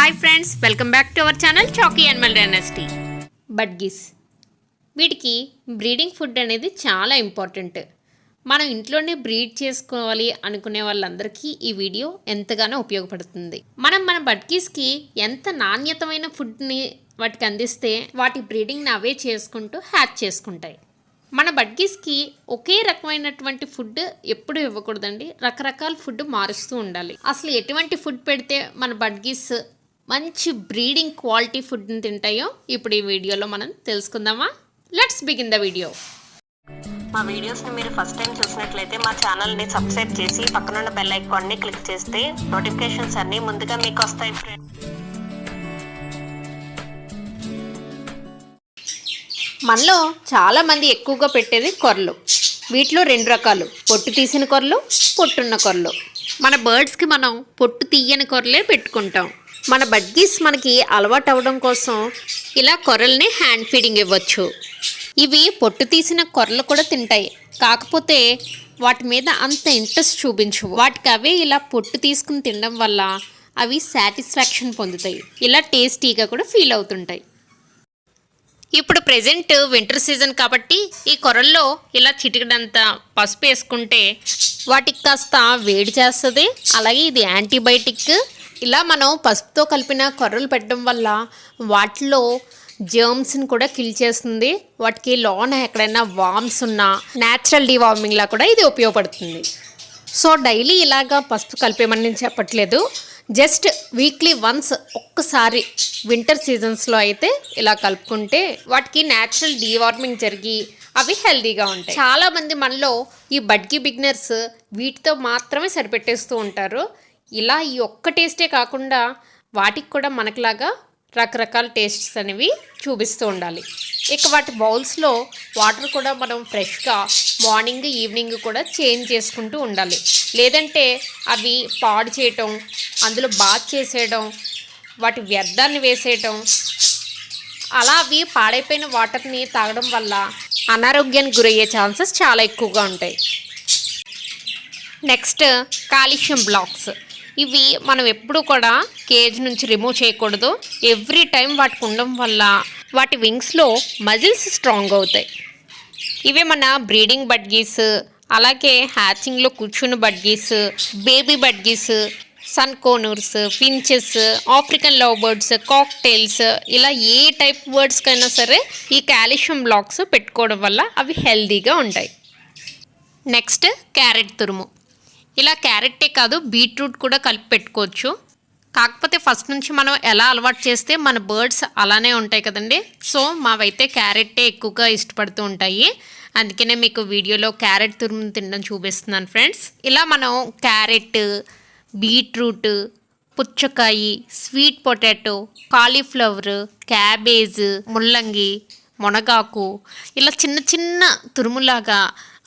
Hi friends, welcome back to our channel Chaki animal dynasty. Budgies వీటికి breeding food అనేది చాలా important. మనం ఇంట్లోనే బ్రీడ్ చేసుకోవాలి అనుకునే వాళ్ళందరికీ ఈ వీడియో ఎంతగానో ఉపయోగపడుతుంది. మన బడ్గీస్కి ఎంత నాణ్యతమైన ఫుడ్ని వాటికి అందిస్తే వాటి బ్రీడింగ్ని అవే చేసుకుంటూ హ్యాచ్ చేసుకుంటాయి. మన బడ్గీస్కి ఒకే రకమైనటువంటి ఫుడ్ ఎప్పుడు ఇవ్వకూడదండి. రకరకాల ఫుడ్ మారుస్తూ ఉండాలి. అసలు ఎటువంటి ఫుడ్ పెడితే మన బడ్గీస్ మంచి బ్రీడింగ్ క్వాలిటీ ఫుడ్ని తింటాయో ఇప్పుడు ఈ వీడియోలో మనం తెలుసుకుందామా. Let's begin the video. మా వీడియోస్ని మీరు ఫస్ట్ టైం చూసినట్లయితే మా ఛానల్ని సబ్స్క్రైబ్ చేసి పక్కనున్న బెల్ ఐకాన్ని క్లిక్ చేస్తే నోటిఫికేషన్స్ అన్నీ ముందుగా మీకు వస్తాయి ఫ్రెండ్స్. మనలో చాలామంది ఎక్కువగా పెట్టేది కొర్రలు. వీటిలో రెండు రకాలు, పొట్టు తీసిన కొర్రలు, పొట్టున్న కొర్రలు. మన బర్డ్స్కి మనం పొట్టు తీయని కొర్రలే పెట్టుకుంటాం. మన బడ్గీస్ మనకి అలవాటు అవ్వడం కోసం ఇలా కొర్రల్ని హ్యాండ్ ఫీడింగ్ ఇవ్వచ్చు. ఇవి పొట్టు తీసిన కొర్రలు కూడా తింటాయి, కాకపోతే వాటి మీద అంత ఇంట్రెస్ట్ చూపించవు. వాటికి అవే ఇలా పొట్టు తీసుకుని తినడం వల్ల అవి సాటిస్ఫాక్షన్ పొందుతాయి, ఇలా టేస్టీగా కూడా ఫీల్ అవుతుంటాయి. ఇప్పుడు ప్రెజెంట్ వింటర్ సీజన్ కాబట్టి ఈ కొర్రల్లో ఇలా చిటికడంతా పసుపు వేసుకుంటే వాటికి కాస్త వేడి చేస్తుంది. అలాగే ఇది యాంటీబయాటిక్. ఇలా మనం పసుపుతో కలిపిన కొర్రలు పెట్టడం వల్ల వాటిలో జర్మ్స్ని కూడా కిల్ చేస్తుంది. వాటికి లోన ఎక్కడైనా వామ్స్ ఉన్నా న్యాచురల్ డివార్మింగ్లా కూడా ఇది ఉపయోగపడుతుంది. సో డైలీ ఇలాగా పసుపు కలిపేమని నేను చెప్పట్లేదు, జస్ట్ వీక్లీ వన్స్ ఒక్కసారి వింటర్ సీజన్స్లో అయితే ఇలా కలుపుకుంటే వాటికి న్యాచురల్ డీవార్మింగ్ జరిగి అవి హెల్తీగా ఉంటాయి. చాలామంది మనలో ఈ బడ్గీ బిగినర్స్ వీటితో మాత్రమే సరిపెట్టేస్తూ ఉంటారు. ఇలా ఈ ఒక్క టేస్టే కాకుండా వాటికి కూడా మనకులాగా రకరకాల టేస్ట్స్ అనేవి చూపిస్తూ ఉండాలి. ఇక వాటి బౌల్స్లో వాటర్ కూడా మనం ఫ్రెష్గా మార్నింగ్ ఈవినింగ్ కూడా చేంజ్ చేసుకుంటూ ఉండాలి. లేదంటే అవి పాడు చేయటం, అందులో బాత్ చేసేయడం, వాటి వ్యర్థాన్ని వేసేయటం, అలా అవి పాడైపోయిన వాటర్ని తాగడం వల్ల అనారోగ్యానికి గురయ్యే ఛాన్సెస్ చాలా ఎక్కువగా ఉంటాయి. Next calcium blocks. ఇవి మనం ఎప్పుడూ కూడా కేజ్ నుంచి రిమూవ్ చేయకూడదు. ఎవ్రీ టైం వాటికి ఉండడం వల్ల వాటి వింగ్స్లో మజిల్స్ స్ట్రాంగ్ అవుతాయి. ఇవే మన బ్రీడింగ్ బడ్గీస్, అలాగే హ్యాచింగ్లో కూర్చున్న budgies, baby budgies, sun conures, finches, African love birds, cockatiels, ఇలా ఏ టైప్ బర్డ్స్కైనా సరే ఈ కాల్షియం బ్లాక్స్ పెట్టుకోవడం వల్ల అవి హెల్తీగా ఉంటాయి. నెక్స్ట్ క్యారెట్ తురుము. ఇలా క్యారెట్టే కాదు బీట్రూట్ కూడా కలిపి పెట్టుకోవచ్చు. కాకపోతే ఫస్ట్ నుంచి మనం ఎలా అలవాటు చేస్తే మన బర్డ్స్ అలానే ఉంటాయి కదండి. సో మావైతే క్యారెట్టే ఎక్కువగా ఇష్టపడుతూ ఉంటాయి. అందుకనే మీకు వీడియోలో క్యారెట్ తురుము తినడం చూపిస్తున్నాను ఫ్రెండ్స్. ఇలా మనం క్యారెట్, బీట్రూట్, పుచ్చకాయ, స్వీట్ పొటాటో, కాలీఫ్లవర్, క్యాబేజ్, ముల్లంగి, మునగాకు ఇలా చిన్న చిన్న తురుములాగా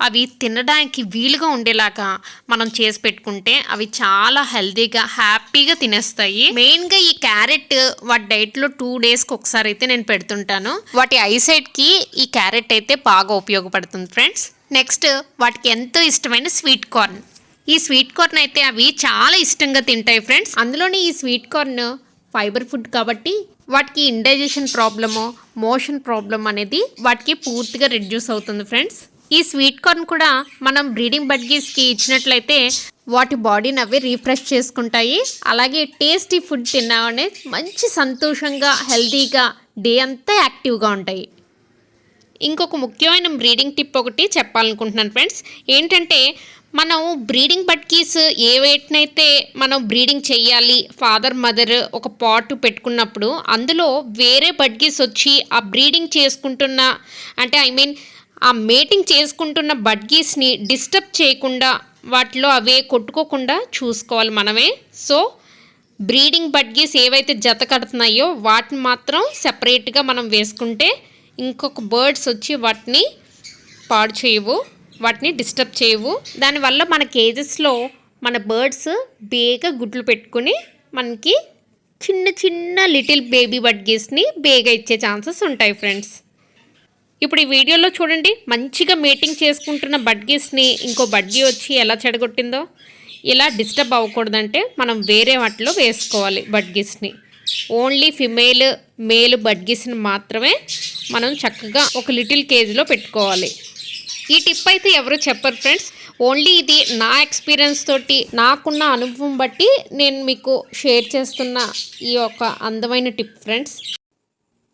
అవి తినడానికి వీలుగా ఉండేలాగా మనం చేసి పెట్టుకుంటే అవి చాలా హెల్తీగా హ్యాపీగా తినేస్తాయి. మెయిన్గా ఈ క్యారెట్ వాటి డైట్లో 2 డేస్కి ఒకసారి అయితే నేను పెడుతుంటాను. వాటి ఐసైట్కి ఈ క్యారెట్ అయితే బాగా ఉపయోగపడుతుంది ఫ్రెండ్స్. నెక్స్ట్ వాటికి ఎంతో ఇష్టమైన స్వీట్ కార్న్. ఈ స్వీట్ కార్న్ అయితే అవి చాలా ఇష్టంగా తింటాయి ఫ్రెండ్స్. అందులోని ఈ స్వీట్ కార్న్ ఫైబర్ ఫుడ్ కాబట్టి వాటికి ఇండైజెషన్ ప్రాబ్లము, మోషన్ ప్రాబ్లం అనేది వాటికి పూర్తిగా రిడ్యూస్ అవుతుంది ఫ్రెండ్స్. ఈ స్వీట్ కార్న్ కూడా మనం బ్రీడింగ్ బడ్గీస్కి ఇచ్చినట్లయితే వాటి బాడీని అవి రీఫ్రెష్ చేసుకుంటాయి. అలాగే టేస్టీ ఫుడ్ తిన్నామనే మంచి సంతోషంగా హెల్తీగా డే అంతా యాక్టివ్గా ఉంటాయి. ఇంకొక ముఖ్యమైన బ్రీడింగ్ టిప్ ఒకటి చెప్పాలనుకుంటున్నాను ఫ్రెండ్స్. ఏంటంటే మనం బ్రీడింగ్ బడ్గీస్ ఏ వేటినైతే మనం బ్రీడింగ్ చెయ్యాలి, ఫాదర్ మదర్ ఒక పాట్ పెట్టుకున్నప్పుడు అందులో వేరే బడ్గీస్ వచ్చి ఆ బ్రీడింగ్ చేసుకుంటున్న ఆ మేటింగ్ చేసుకుంటున్న బడ్గీస్ని డిస్టర్బ్ చేయకుండా వాటిలో అవే కొట్టుకోకుండా చూసుకోవాలి మనమే. సో బ్రీడింగ్ బడ్గీస్ ఏవైతే జత కడుతున్నాయో వాటిని మాత్రం సెపరేట్గా మనం వేసుకుంటే ఇంకొక బర్డ్స్ వచ్చి వాటిని పాడు చేయవు, వాటిని డిస్టర్బ్ చేయవు. దానివల్ల మన కేజెస్లో మన బర్డ్స్ బేగా గుడ్లు పెట్టుకుని మనకి చిన్న చిన్న లిటిల్ బేబీ బడ్గీస్ని బేగా ఇచ్చే ఛాన్సెస్ ఉంటాయి ఫ్రెండ్స్. ఇప్పుడు ఈ వీడియోలో చూడండి, మంచిగా మీటింగ్ చేసుకుంటున్న బడ్గీస్ని ఇంకో బడ్గీ వచ్చి ఎలా చెడగొట్టిందో. ఇలా డిస్టర్బ్ అవ్వకూడదంటే మనం వేరే వాటిలో వేసుకోవాలి బడ్గీస్ని. ఓన్లీ ఫిమేల్ మేల్ బడ్గీస్ని మాత్రమే మనం చక్కగా ఒక లిటిల్ కేజ్లో పెట్టుకోవాలి. ఈ టిప్ అయితే ఎవరు చెప్పరు ఫ్రెండ్స్, ఓన్లీ ఇది నా ఎక్స్పీరియన్స్ తోటి నాకున్న అనుభవం బట్టి నేను మీకు షేర్ చేస్తున్న ఈ యొక్క అందమైన టిప్ ఫ్రెండ్స్.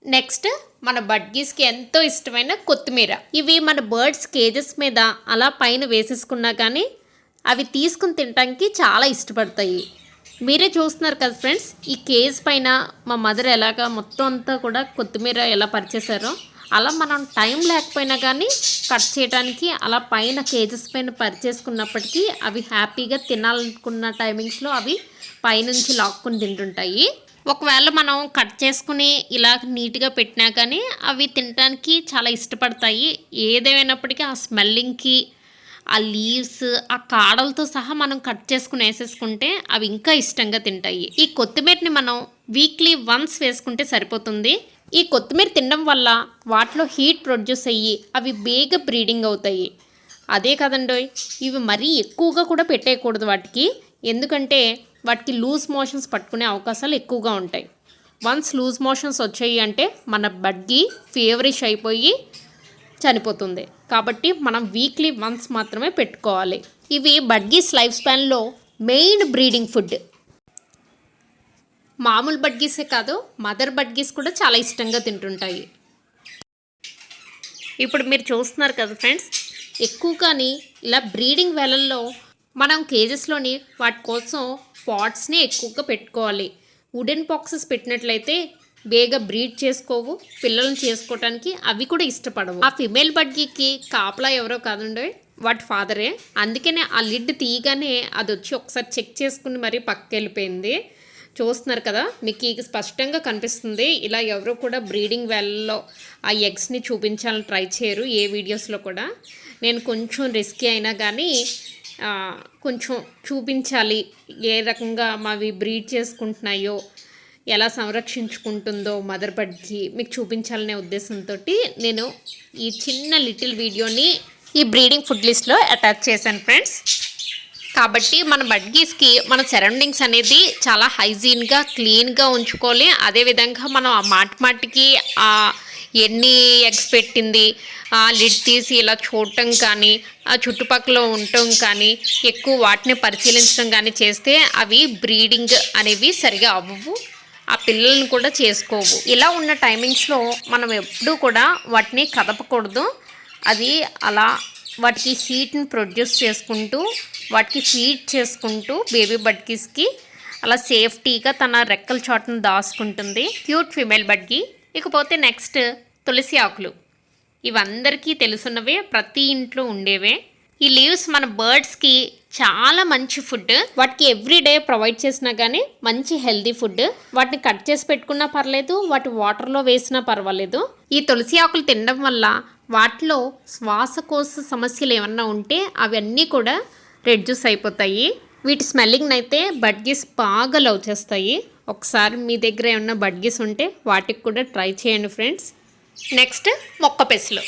నెక్స్ట్ మన బడ్గీస్కి ఎంతో ఇష్టమైన కొత్తిమీర. ఇవి మన బర్డ్స్ కేజెస్ మీద అలా పైన వేసేసుకున్నా కానీ అవి తీసుకుని తినడానికి చాలా ఇష్టపడతాయి. మీరే చూస్తున్నారు కదా ఫ్రెండ్స్, ఈ కేజ్ పైన మా మదర్ ఎలాగా మొత్తం అంతా కూడా కొత్తిమీర ఎలా పరిచేశారో అలా మనం టైం లేకపోయినా కానీ కట్ చేయడానికి అలా పైన కేజెస్ పైన పరిచేసుకున్నప్పటికీ అవి హ్యాపీగా తినాలనుకున్న టైమింగ్స్లో అవి పైనుంచి లాక్కుని తింటుంటాయి. ఒకవేళ మనం కట్ చేసుకుని ఇలా నీట్గా పెట్టినా కానీ అవి తినడానికి చాలా ఇష్టపడతాయి. ఏదేమైనప్పటికీ ఆ స్మెల్లింగ్కి ఆ లీవ్స్ ఆ కాడలతో సహా మనం కట్ చేసుకుని వేసేసుకుంటే అవి ఇంకా ఇష్టంగా తింటాయి. ఈ కొత్తిమీరని మనం వీక్లీ వన్స్ వేసుకుంటే సరిపోతుంది. ఈ కొత్తిమీర తినడం వల్ల వాటిలో హీట్ ప్రొడ్యూస్ అయ్యి అవి బేగా బ్రీడింగ్ అవుతాయి. అదే కదండోయ్, ఇవి మరీ ఎక్కువగా కూడా పెట్టేయకూడదు వాటికి, ఎందుకంటే వాటికి లూజ్ మోషన్స్ పట్టుకునే అవకాశాలు ఎక్కువగా ఉంటాయి. వన్స్ లూజ్ మోషన్స్ వచ్చాయి అంటే మన బడ్గీ ఫేవరిష్ అయిపోయి చనిపోతుంది. కాబట్టి మనం వీక్లీ వన్స్ మాత్రమే పెట్టుకోవాలి. ఇవి బడ్గీస్ లైఫ్ స్పాన్లో మెయిన్ బ్రీడింగ్ ఫుడ్. మామూలు బడ్గీసే కాదు, మదర్ బడ్గీస్ కూడా చాలా ఇష్టంగా తింటుంటాయి. ఇప్పుడు మీరు చూస్తున్నారు కదా ఫ్రెండ్స్, ఎక్కువగాని ఇలా బ్రీడింగ్ వేళల్లో మనం కేజెస్లోని వాటి కోసం పాట్స్ని ఎక్కువగా పెట్టుకోవాలి. వుడెన్ బాక్సెస్ పెట్టినట్లయితే బేగా బ్రీడ్ చేసుకోవు, పిల్లల్ని చేసుకోవటానికి అవి కూడా ఇష్టపడవు. ఆ ఫిమేల్ బడ్గీకి కాపలా ఎవరో కాదండి, వాటి ఫాదరే. అందుకనే ఆ లిడ్ తీయగానే అది వచ్చి ఒకసారి చెక్ చేసుకుని మరీ పక్కకి వెళ్ళిపోయింది. చూస్తున్నారు కదా, మీకు స్పష్టంగా కనిపిస్తుంది. ఇలా ఎవరు కూడా బ్రీడింగ్ వేళల్లో ఆ ఎగ్స్ని చూపించాలని ట్రై చేయరు ఏ వీడియోస్లో కూడా. నేను కొంచెం రిస్కీ అయినా కానీ కొంచెం చూపించాలి, ఏ రకంగా మావి బ్రీడ్ చేసుకుంటున్నాయో ఎలా సంరక్షించుకుంటుందో మదర్ బడ్కి మీకు చూపించాలనే ఉద్దేశంతో నేను ఈ చిన్న లిటిల్ వీడియోని ఈ బ్రీడింగ్ ఫుడ్ లిస్ట్లో అటాచ్ చేశాను ఫ్రెండ్స్. కాబట్టి మన బడ్గీస్కి మన సరౌండింగ్స్ అనేది చాలా హైజీన్గా క్లీన్గా ఉంచుకోవాలి. అదేవిధంగా మనం ఆ మాటికి ఎన్ని ఎగ్స్ పెట్టింది లిడ్ తీసి ఇలా చూడటం కానీ ఆ చుట్టుపక్కల ఉండటం కానీ ఎక్కువ వాటిని పరిశీలించడం కానీ చేస్తే అవి బ్రీడింగ్ అనేవి సరిగా అవ్వవు, ఆ పిల్లలను కూడా చేసుకోవు. ఇలా ఉన్న టైమింగ్స్లో మనం ఎప్పుడూ కూడా వాటిని కదపకూడదు. అది అలా వాటికి హీట్ని ప్రొడ్యూస్ చేసుకుంటూ వాటికి ఫీడ్ చేసుకుంటూ బేబీ బడ్గీస్కి అలా సేఫ్టీగా తన రెక్కల చోటను దాచుకుంటుంది క్యూట్ ఫీమేల్ బడ్గీ. ఇకపోతే నెక్స్ట్ తులసి ఆకులు. ఇవందరికీ తెలుసున్నవే, ప్రతి ఇంట్లో ఉండేవే. ఈ లీవ్స్ మన బర్డ్స్కి చాలా మంచి ఫుడ్. వాటికి ఎవ్రీడే ప్రొవైడ్ చేసినా కానీ మంచి హెల్దీ ఫుడ్. వాటిని కట్ చేసి పెట్టుకున్నా పర్లేదు, వాటి వాటర్లో వేసినా పర్వాలేదు. ఈ తులసి ఆకులు తినడం వల్ల వాటిలో శ్వాసకోశ సమస్యలు ఏమన్నా ఉంటే అవన్నీ కూడా రెడ్యూస్ అయిపోతాయి. వీటి స్మెల్లింగ్ అయితే బడ్గీస్ బాగా లవ్ చేస్తాయి. ఒకసారి మీ దగ్గర ఏమన్నా బడ్గీస్ ఉంటే వాటికి కూడా ట్రై చేయండి ఫ్రెండ్స్. నెక్స్ట్ మొక్క పెసలు.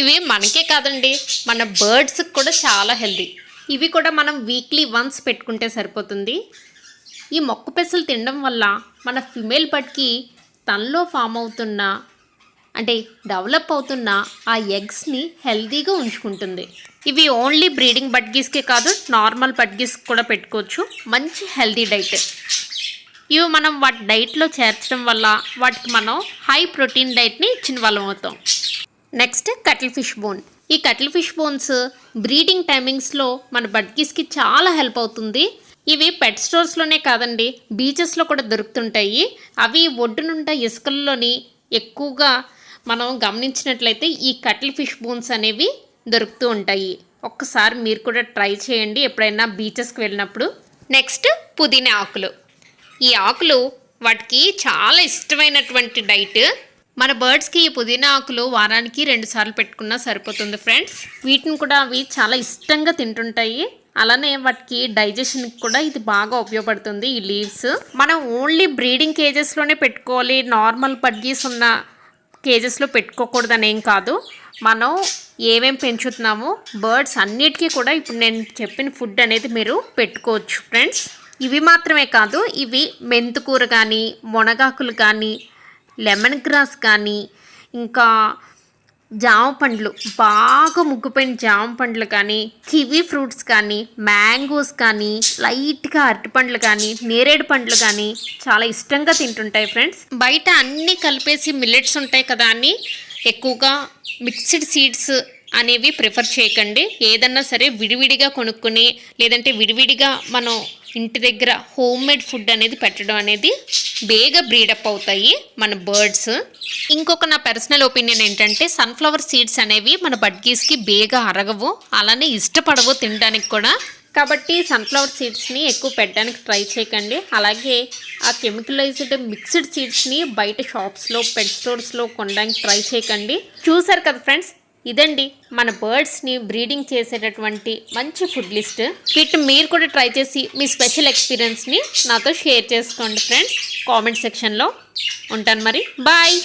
ఇవి మనకే కాదండి, మన బర్డ్స్కి కూడా చాలా హెల్దీ. ఇవి కూడా మనం వీక్లీ వన్స్ పెట్టుకుంటే సరిపోతుంది. ఈ మొక్క పెసలు తినడం వల్ల మన ఫిమేల్ బడ్కి తనలో ఫామ్ అవుతున్న అంటే డెవలప్ అవుతున్న ఆ ఎగ్స్ని హెల్దీగా ఉంచుకుంటుంది. ఇవి ఓన్లీ బ్రీడింగ్ బడ్గీస్కే కాదు, నార్మల్ బడ్గీస్కి కూడా పెట్టుకోవచ్చు. మంచి హెల్దీ డైట్. ఇవి మనం వాటి డైట్లో చేర్చడం వల్ల వాటికి మనం హై ప్రోటీన్ డైట్ని ఇచ్చిన వాళ్ళం అవుతాం. Next cuttlefish bone. ఈ కటిల్ ఫిష్ బోన్స్ బ్రీడింగ్ టైమింగ్స్లో మన బడ్గీస్కి చాలా హెల్ప్ అవుతుంది. ఇవి పెట్ స్టోర్స్లోనే కాదండి, బీచెస్లో కూడా దొరుకుతుంటాయి. అవి ఒడ్డునుండ ఇసుకల్లోని ఎక్కువగా మనం గమనించినట్లయితే ఈ కటిల్ ఫిష్ బోన్స్ అనేవి దొరుకుతూ ఉంటాయి. ఒక్కసారి మీరు కూడా ట్రై చేయండి ఎప్పుడైనా బీచెస్కి వెళ్ళినప్పుడు. నెక్స్ట్ పుదీనా ఆకులు. ఈ ఆకులు వాటికి చాలా ఇష్టమైనటువంటి డైట్. మన బర్డ్స్కి ఈ పుదీనా ఆకులు వారానికి 2 సార్లు పెట్టుకున్నా సరిపోతుంది ఫ్రెండ్స్. వీటిని కూడా అవి చాలా ఇష్టంగా తింటుంటాయి. అలానే వాటికి డైజెషన్కి కూడా ఇది బాగా ఉపయోగపడుతుంది ఈ లీవ్స్. మనం ఓన్లీ బ్రీడింగ్ కేజెస్లోనే పెట్టుకోవాలి, నార్మల్ బడ్గీస్ ఉన్న కేజెస్లో పెట్టుకోకూడదని ఏం కాదు. మనం ఏమేమి పెంచుతున్నామో బర్డ్స్ అన్నిటికీ కూడా ఇప్పుడు నేను చెప్పిన ఫుడ్ అనేది మీరు పెట్టుకోవచ్చు ఫ్రెండ్స్. ఇవి మాత్రమే కాదు, ఇవి మెంతుకూర కానీ, మునగాకులు కానీ, లెమన్ గ్రాస్ కానీ, ఇంకా జామ పండ్లు, బాగా ముగ్గుపోయిన జామ పండ్లు కానీ, కివీ ఫ్రూట్స్ కానీ, మ్యాంగోస్ కానీ, లైట్గా అరటిపండ్లు కానీ, నేరేడు పండ్లు కానీ చాలా ఇష్టంగా తింటుంటాయి ఫ్రెండ్స్. బయట అన్నీ కలిపేసి మిల్లెట్స్ ఉంటాయి కదా అని ఎక్కువగా మిక్స్డ్ సీడ్స్ అనేవి ప్రిఫర్ చేయకండి. ఏదన్నా సరే విడివిడిగా కొనుక్కొని, లేదంటే విడివిడిగా మనం ఇంటి దగ్గర హోమ్ మేడ్ ఫుడ్ అనేది పెట్టడం అనేది బేగా బ్రీడప్ అవుతాయి మన బర్డ్స్. ఇంకొక నా పర్సనల్ ఒపీనియన్ ఏంటంటే, సన్ఫ్లవర్ సీడ్స్ అనేవి మన బడ్గీస్కి బేగా అరగవు, అలానే ఇష్టపడవు తినడానికి కూడా. కాబట్టి సన్ఫ్లవర్ సీడ్స్ని ఎక్కువ పెట్టడానికి ట్రై చేయకండి. అలాగే ఆ కెమికలైజ్డ్ మిక్స్డ్ సీడ్స్ని బయట షాప్స్లో, పెట్ స్టోర్స్లో కొనడానికి ట్రై చేయకండి. చూసారు కదా ఫ్రెండ్స్, ఇదండి మన బర్డ్స్ని బ్రీడింగ్ చేసేటటువంటి మంచి ఫుడ్ లిస్ట్. వీటిని మీరు కూడా ట్రై చేసి మీ స్పెషల్ ఎక్స్పీరియన్స్ని నాతో షేర్ చేసుకోండి ఫ్రెండ్స్, కామెంట్ సెక్షన్లో. ఉంటాను మరి, బాయ్.